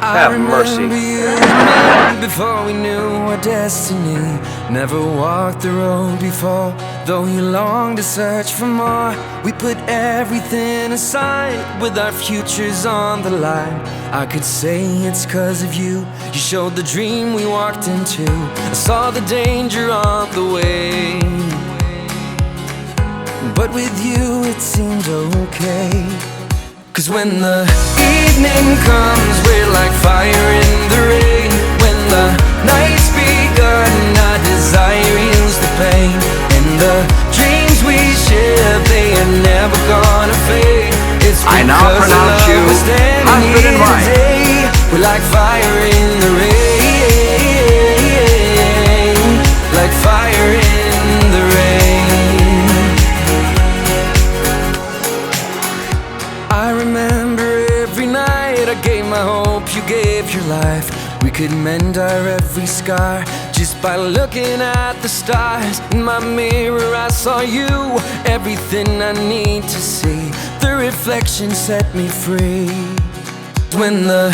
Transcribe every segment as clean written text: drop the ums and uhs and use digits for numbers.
Have mercy. Before we knew our destiny, never walked the road before. Though you long to search for more, we put everything aside with our futures on the line. I could say it's 'cause of you. You showed the dream we walked into. I saw the danger on the way, but with you it seemed okay. 'Cause when the evening comes, we're like fire in the rain. When the night's begun, our desire heals the pain. And the dreams we share, they are never gonna fade. It's I now pronounce you husband and wife. We're like fire in the rain, like fire in the rain. I remember every night I gave my hope, you gave your life. We could mend our every scar just by looking at the stars. In my mirror I saw you, everything I need to see. The reflection set me free. When the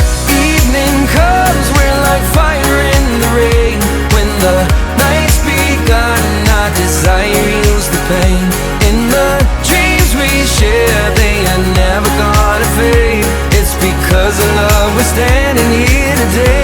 evening comes, we're like fire in the rain. When the night's begun, our desire heals the pain. In the dreams we share, they are never gonna fade. It's because of love we're standing here today.